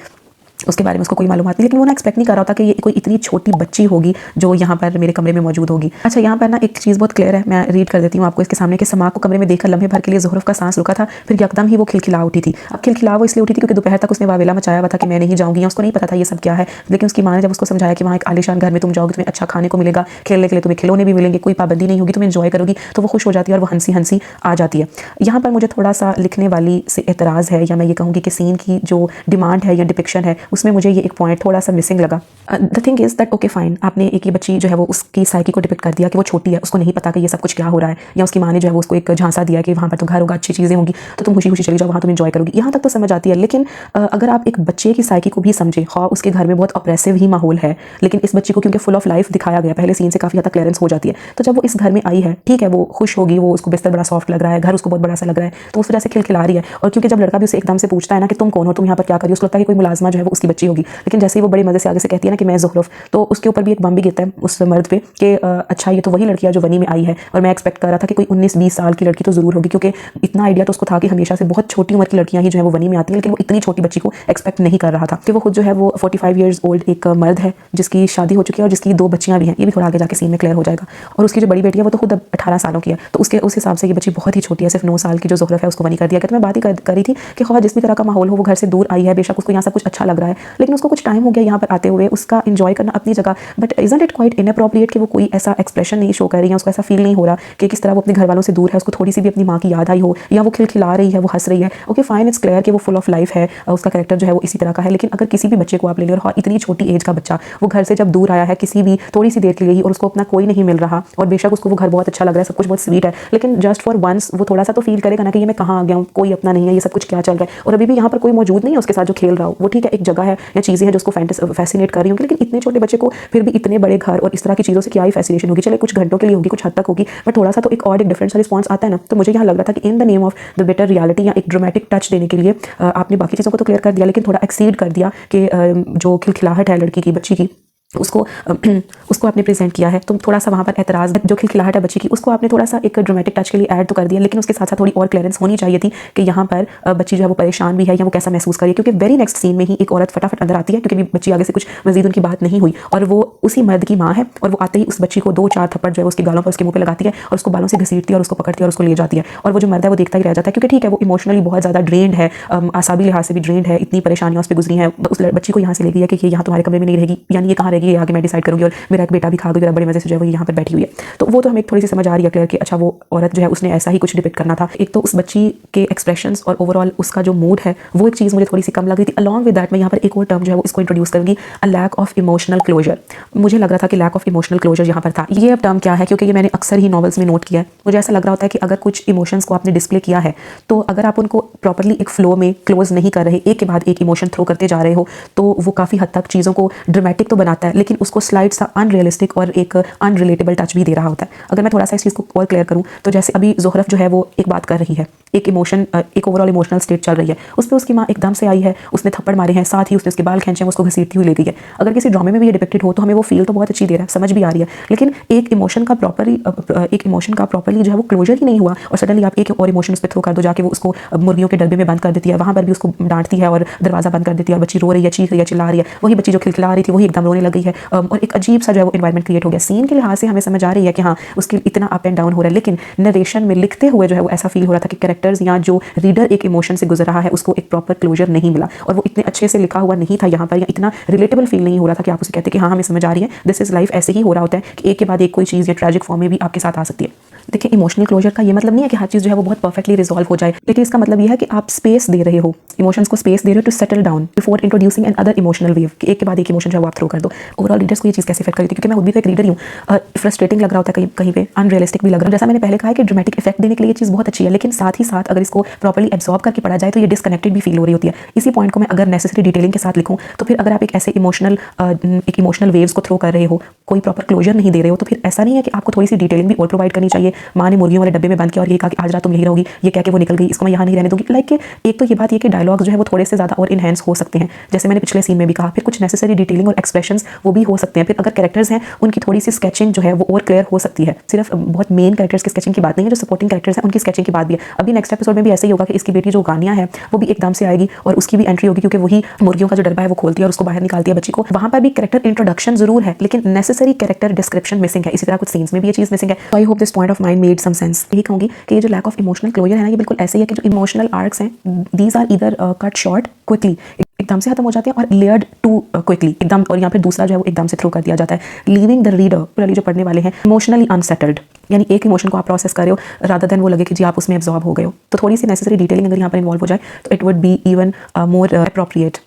उसके बारे में उसको कोई मालूमात नहीं। लेकिन वो ना एक्सपेक्ट नहीं कर रहा था कि ये कोई इतनी छोटी बच्ची होगी जो यहाँ पर मेरे कमरे में मौजूद होगी। अच्छा यहाँ पर ना एक चीज़ बहुत क्लियर है, मैं रीड कर देती हूँ आपको इसके सामने कि समाक को कमरे में देखकर लम्हे भर के लिए ज़ुहरफ का सांस रुका था, फिर यकदम ही वो खिलखिला उठी थी। अब खिलखिला वो इसलिए उठी थी क्योंकि दोपहर तक उसने वावेला मचाया हुआ था कि मैं नहीं जाऊँगी, उसको नहीं पता था ये सब क्या है। लेकिन उसकी माँ ने जब उसको समझाया कि वहाँ एक आलिशान घर में तुम जाओगे, तुम्हें अच्छा खाने को मिलेगा, खेलने के लिए तुम्हें खिलौने भी मिलेंगे, कोई पाबंदी नहीं होगी, तुम एंजॉय करोगी, तो वो खुश हो जाती है और वो हंसी हंसी आ जाती है। यहाँ पर मुझे थोड़ा सा लिखने वाली से एतराज़ है या मैं ये कहूँगी कि सीन की जो डिमांड है या डिपिक्शन है उसमें मुझे ये एक पॉइंट थोड़ा सा मिसिंग लगा। The thing is that okay fine, आपने एक ये बच्ची जो है वो उसकी साइकी को डिपिक्ट कर दिया कि वो छोटी है, उसको नहीं पता कि ये सब कुछ क्या हो रहा है, या उसकी माँ ने जो है वो उसको एक झांसा दिया कि वहाँ पर तो घर होगा, अच्छी चीज़ें होंगी, तो तुम खुशी खुशी चली जाओ वहाँ, तुम एंजॉय करोगी। यहाँ तक तो समझ आती है, लेकिन अगर आप एक बच्चे की साइकी को भी समझे, हाँ उसके घर में बहुत अप्रेसिव ही माहौल है, लेकिन इस बच्ची को क्योंकि फुल ऑफ लाइफ दिखाया गया, पहले सीन से काफ़ी हद तक क्लियरेंस हो जाती है, तो जब वो इस घर में आई है, ठीक है वो खुश होगी, वो उसको बिस्तर बड़ा सॉफ्ट लग रहा है, घर उसको बहुत बड़ा सा लग रहा है, तो उस वजह से खिलखिला रही है। और क्योंकि जब लड़का भी उसे एकदम से पूछता है ना कि तुम कौन हो, तुम यहाँ पर क्या कर रही हो, उसको लगता है कि कोई मुलाजमा जो है वो उसकी बच्ची होगी, लेकिन जैसे ही वो बड़े मजे से आगे से कहती है ना कि मैं ज़ुहरफ, तो उसके ऊपर भी एक बम भी गिरता है उस मर्द पे कि अच्छा ये तो वही लड़की है जो वनी में आई है, और मैं एक्सपेक्ट कर रहा था कि कोई 19-20 साल की लड़की तो जरूर होगी, क्योंकि इतना आइडिया तो उसको था कि हमेशा से बहुत छोटी उम्र की लड़कियां ही जो है वो वनी में आती हैं, लेकिन वो इतनी छोटी बच्ची को एक्सपेक्ट नहीं कर रहा था कि वो खुद जो है वो 45 ईयर्स ओल्ड एक मर्द है जिसकी शादी हो चुकी है और जिसकी 2 बच्चियां भी हैं, ये भी थोड़ा आगे जाके सीन में क्लियर हो जाएगा। और उसकी जो बड़ी बेटी है वो तो खुद अब 18 सालों की है, तो उसके उस हिसाब से ये बच्ची बहुत ही छोटी है, सिर्फ 9 साल की जो ज़ुहरफ है उसको वनी कर दिया। तो मैं बात ही कर रही थी कि हाँ जिस भी तरह का माहौल हो, वो घर से दूर आई है, बेशक उसको यहाँ सब कुछ अच्छा लग रहा है, लेकिन उसको कुछ टाइम हो गया यहाँ पर आते हुए, उसका एंजॉय करना अपनी जगह, but isn't it quite inappropriate कि वो कोई ऐसा एक्सप्रेशन नहीं शो कर रही है, उसको ऐसा फील नहीं हो रहा कि किस तरह वो अपने घर वालों से दूर है, उसको थोड़ी सी भी अपनी माँ की याद आई हो, या वो खिलखिला रही है, वो हंस रही है। ओके फाइन, इट्स क्लियर कि वो फुल ऑफ लाइफ है, उसका कैरेक्टर जो है वो इसी तरह का है, लेकिन अगर किसी भी बच्चे को आप ले लें, और इतनी छोटी एज का बच्चा, वो घर से जब दूर आया है किसी भी थोड़ी सी देर के लिए ही, और उसको अपना कोई नहीं मिल रहा, और बेशक उसको वो घर बहुत अच्छा लग रहा है, सब कुछ बहुत स्वीट है, लेकिन जस्ट फॉर वंस वो थोड़ा सा तो फील करेगा ना कि ये मैं कहाँ आ गया हूँ, कोई अपना नहीं है, ये सब कुछ क्या चल रहा है, और अभी भी यहाँ पर कोई मौजूद नहीं है उसके साथ जो खेल रहा हो। वो ठीक है एक जगह है या चीज़ें हैं जो उसको फैसिनेट कर रही होंगी, लेकिन इतने छोटे बच्चे को फिर भी इतने बड़े घर और इस तरह की चीज़ों से क्या ही फैसिनेशन होगी। चले कुछ घंटों के लिए होगी, कुछ हद तक होगी, बट थोड़ा सा तो एक और एक डिफरेंट सा रिस्पॉन्स आता है ना। तो मुझे यहाँ लग रहा था कि इन the name of the better reality या एक ड्रामेटिक टच देने के लिए आपने बाकी चीज़ों को तो क्लियर कर दिया, लेकिन थोड़ा एक्सीड कर दिया कि जो खिलखिलाहट है लड़की की, बच्ची की, उसको आपने प्रेजेंट किया है, तो थोड़ा सा वहाँ पर एतराज़ जो खिलखिलाहट है बच्ची की, उसको आपने थोड़ा सा एक ड्रामेटिक टच के लिए ऐड तो कर दिया, लेकिन उसके साथ साथ थोड़ी और क्लियरेंस होनी चाहिए थी कि यहाँ पर बच्ची जो है वो परेशान भी है या वो कैसा महसूस करी, क्योंकि वेरी नेक्स्ट सीन में ही एक औरत फटाफट अंदर आती है, क्योंकि बच्ची आगे से कुछ मजीद उनकी बात नहीं हुई, और वो उसी मर्द की माँ है, और वो आते ही उस बच्ची को 2-4 थप्पड़ जो है उसके गालों पर उसके मुँह पे लगाती है, और उसको बालों से घसीटती है, और उसको पकड़ती है, और उसको ले जाती है, और वो जो मर्द है वो देखता ही रह जाता है, क्योंकि ठीक है वो इमोशनली बहुत ज़्यादा ड्रेन्ड है, आसाबी लिहाज से भी ड्रेन्ड है, इतनी परेशानियाँ उस पर गुजरी हैं, उस बच्ची को यहाँ से ले गई है कि ये यहाँ तुम्हारे कमरे में नहीं रहेगी, यानी ये कहाँ रहेगी, आगे मैं डिसाइड करूँगी, और मेरा एक बेटा भी खा गया बड़े मजे से जो है वो यहाँ पर बैठी हुई है। तो वो तो हमें थोड़ी सी समझ आ रही है क्लियर कि अच्छा वो औरत जो है उसने ऐसा ही कुछ डिपिक्ट करना था। एक तो उस बच्ची के एक्सप्रेशंस और ओवरऑल उसका जो मूड है वो एक चीज़ मुझे थोड़ी सी कम लग रही थी। अलॉन्ग विद दैट मैं यहाँ पर एक और टर्म जो है वो इसको इंट्रोड्यूस करूँगी, a lack of emotional closure. मुझे लग रहा था कि लैक ऑफ इमोशनल क्लोजर यहाँ पर था। ये अब टर्म क्या है, क्योंकि ये मैंने अक्सर ही नॉवेल्स में नोट किया है। मुझे ऐसा लग रहा होता है कि अगर कुछ इमोशंस को आपने डिस्प्ले किया है, तो अगर आप उनको प्रॉपरली एक फ्लो में क्लोज नहीं कर रहे, एक के बाद एक इमोशन थ्रो करते जा रहे हो, तो वो काफ़ी हद तक चीज़ों को ड्रामेटिक तो बनाता है, लेकिन उसको स्लाइड सा अनरियलिस्टिक और एक अनरिलेटेबल टच भी दे रहा होता है। अगर मैं थोड़ा सा इस चीज़ को और क्लियर करूँ, तो जैसे अभी ज़ुहरफ जो है वो एक बात कर रही है, एक इमोशन, एक ओवरऑल इमोशनल स्टेट चल रही है, उस पर उसकी माँ एकदम से आई है, उसने थप्पड़ मारे हैं, साथ ही उसने उसके बाल खींचे हैं, उसको घसीटती हुई ले गई है। अगर किसी ड्रामे में भी ये डिपिक्टेड हो तो हमें वो फील तो बहुत अच्छी दे रहा है, समझ भी आ रही है, लेकिन एक इमोशन का प्रॉपरली जो है वो क्लोजर ही नहीं हुआ, और सडनली आप एक और इमोशन उस पर थ्रो कर दो, जाके वो उसको मुर्गियों के डब्बे में बंद कर देती है, वहाँ पर भी उसको डांटती है और दरवाज़ा बंद कर देती है, और बच्ची रो रही है, चीख रही है, चिल्ला रही है, वही बच्ची जो खिलखिला रही थी वही एकदम रोने लग गई है, और एक अजीब सा जो है वो एनवायरनमेंट क्रिएट हो गया। सीन के लिहाज से हमें समझ आ रही है कि हाँ उसकी इतना अप एंड डाउन हो रहा है, लेकिन नरेशन में लिखते हुए जो है वो ऐसा फील हो रहा था कि कैरेक्टर्स या जो रीडर एक इमोशन से गुजर रहा है उसको एक प्रॉपर क्लोजर नहीं मिला, और वो इतने अच्छे से लिखा हुआ नहीं था यहाँ पर, या इतना रिलेटेबल फील नहीं हो रहा था कि आप उसे कहते कि हाँ हमें समझ आ रही है, दिस इज लाइफ। ऐसे ही हो रहा होता है कि एक के बाद एक कोई चीज़ या ट्रैजिक फॉर्म में भी आपके साथ आ सकती है। देखिए इमोशनल क्लोजर का ये मतलब नहीं है कि हर चीज़ जो है वो बहुत परफेक्टली रिजॉल्व हो जाए, लेकिन इसका मतलब ये है कि आप स्पेस दे रहे हो, इमोशंस को स्पेस दे रहे हो to settle down before introducing another emotional wave, कि एक के बाद एक इमोशन जो है वो आप थ्रो कर दो। ओवरऑल रीडर्स को ये चीज़ कैसे इफेक्ट करी थी, क्योंकि मैं खुद भी तो एक रीडर ही हूँ। फ्रस्ट्रेटिंग लग रहा होता है कहीं कहीं पे, अनरियलिस्टिक भी लग रहा है। जैसा मैंने पहले कहा है कि ड्रामेटिक इफेक्ट देने के लिए ये चीज़ बहुत अच्छी है, लेकिन साथ ही साथ अगर इसको प्रॉपर्ली एब्जॉर्ब करके पढ़ा जाए तो ये डिसकनेक्टेड भी फील हो रही होती है। इसी पॉइंट को मैं अगर नेसेसरी डिटेलिंग के साथ लिखूँ, तो फिर अगर आप एक ऐसे इमोशनल वेव्स को थ्रो कर रहे हो, कोई प्रॉपर क्लोजर नहीं दे रहे हो, तो फिर ऐसा नहीं है कि आपको थोड़ी सी डिटेलिंग भी और प्रोवाइड करनी चाहिए। माँ ने मुर्गियों वाले डब्बे में बंद किया और ये कहा कि आज रात तुम यही रहोगी, ये कह के वो निकल गई, इसको मैं यहाँ नहीं रहने दूंगी। लाइक एक तो ये बात ये कि डायलॉग्स जो है वो थोड़े से ज़्यादा और इनहेंस हो सकते हैं, जैसे मैंने पिछले सीन में भी कहा। फिर कुछ नेसेसरी डिटेलिंग और एक्सप्रेशंस वो भी हो सकते हैं। फिर अगर कैरेक्टर्स हैं उनकी थोड़ी सी स्केचिंग जो है वो और क्लियर हो सकती है। सिर्फ बहुत मेन कैरेक्टर्स की स्केचिंग की बात नहीं है, जो सपोर्टिंग कैरेक्टर्स हैं उनकी स्केचिंग की बात भी है। अभी नेक्स्ट एपिसोड में भी ऐसे ही होगा कि इसकी बेटी जो गानिया है वो भी एकदम से आएगी और उसकी भी एंट्री होगी, क्योंकि वही मुर्गियों का जो डब्बा है वो खोलती है और उसको बाहर निकालती है बच्ची को। वहाँ पर भी कैरेक्टर इंट्रोडक्शन जरूर है, लेकिन नेसेसरी कैरेक्टर डिस्क्रिप्शन मिसिंग है। इसी तरह कुछ सीन्स में भी ये चीज़ मिसिंग है। तो I hope this point of mind made some sense. यही कहूँगी कि ये जो लैक ऑफ इमोशनल क्लोजर है ना, ये बिल्कुल ऐसे ही है कि जो इमोशनल आर्क्स हैं these are either cut short quickly, एकदम से खत्म हो जाते हैं, और लेयर्ड टू क्विकली एकदम, और यहाँ पे दूसरा जो है वो एकदम से थ्रो कर दिया जाता है, लीविंग द रीडर, पूरा जो पढ़ने वाले हैं, इमोशनली अनसेटल्ड। यानी एक इमोशन को आप प्रोसेस कर रहे हो रादर देन वो लगे कि जी आप उसमें एब्जॉर्ब हो गए हो। तो थोड़ी सी नेसेसरी डिटेलिंग अगर यहाँ पर इन्वॉल्व हो जाए तो it would be even more appropriate.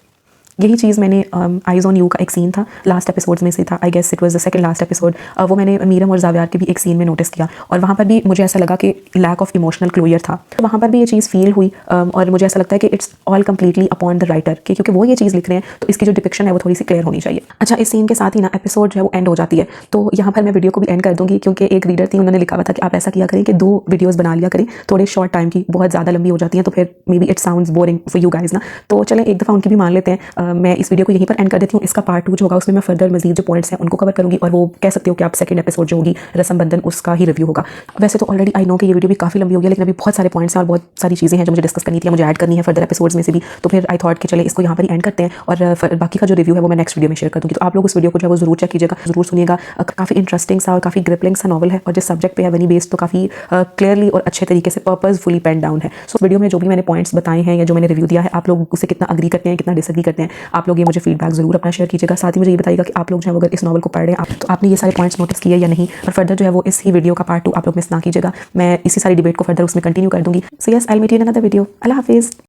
यही चीज़ मैंने आइज़ ऑन यू का एक सीन था, लास्ट एपिसोड्स में से था, I guess it was the second last episode, वो मैंने मीरम और जावियार के भी एक सीन में नोटिस किया और वहाँ पर भी मुझे ऐसा लगा कि लैक ऑफ इमोशनल क्लोजर था। तो वहाँ पर भी ये चीज़ फील हुई और मुझे ऐसा लगता है कि it's all completely upon the writer कि क्योंकि वो ये चीज़ लिख रहे हैं तो इसकी जो डिपिक्शन है वो थोड़ी सी क्लियर होनी चाहिए। अच्छा, इस सीन के साथ ही ना एपिसोड जो है वो एंड हो जाती है, तो यहाँ पर मैं वीडियो को भी एंड कर दूँगी क्योंकि एक रीडर थी, उन्होंने लिखा हुआ था कि आप ऐसा किया करें कि 2 वीडियोज़ बना लिया करें थोड़े शॉर्ट टाइम की, बहुत ज़्यादा लंबी हो जाती हैं तो फिर may be it sounds boring for you guys ना। तो चलें एक दफ़ा उनकी भी मान लेते हैं। मैं इस वीडियो को यहीं पर एंड कर देती हूँ। इसका पार्ट 2 जो होगा उसमें मैं फर्दर मजीद जो पॉइंट्स हैं उनको कवर करूँगी और वो कह सकते हो कि आप सेकंड एपिसोड जो होगी रसम बंधन उसका ही रिव्यू होगा। वैसे तो ऑलरेडी आई नो कि ये वीडियो भी काफ़ी लंबी हो गई, लेकिन अभी बहुत सारे पॉइंट्स हैं और बहुत सारी चीज़ें हैं जो मुझे डिस्कस करनी थी, मुझे ऐड करनी है फर्दर एपिसोड्स में से भी, तो फिर आई थॉट कि चले इसको यहाँ पर ही एंड करते हैं और बाकी का जो रिव्यू है वो मैं नेक्स्ट वीडियो में शेयर कर दूँगी। तो आप लोग उस वीडियो को जो है वो जरूर चेक कीजिएगा, जरूर सुनिएगा। काफ़ी इंटरेस्टिंग सा और काफ़ी ग्रिपलिंग सा नॉवल है और जिस सब्जेक्ट पे है वनी बेस्ड तो काफ़ी क्लियरली और अच्छे तरीके से पर्पसफुली पेन डाउन है। सो वीडियो में जो भी मैंने पॉइंट्स बताए हैं या जो मैंने रिव्यू दिया है, आप लोग उससे कितना अग्री करते हैं, कितना डिसएग्री करते हैं, आप लोग ये मुझे फीडबैक जरूर अपना शेयर कीजिएगा। साथ ही मुझे ये बताइएगा कि आप लोग जो है अगर इस नॉवल को पढ़ रहे हैं तो आपने ये सारे पॉइंट्स नोटिस किए या नहीं, और फर्दर जो है वो इस ही वीडियो का पार्ट 2 आप लोग मिस ना कीजिएगा। मैं इसी सारी डिबेट को फर्दर उसमें कंटिन्यू कर दूंगी। So yes, I will meet you in another video. अल्लाह हाफिज़।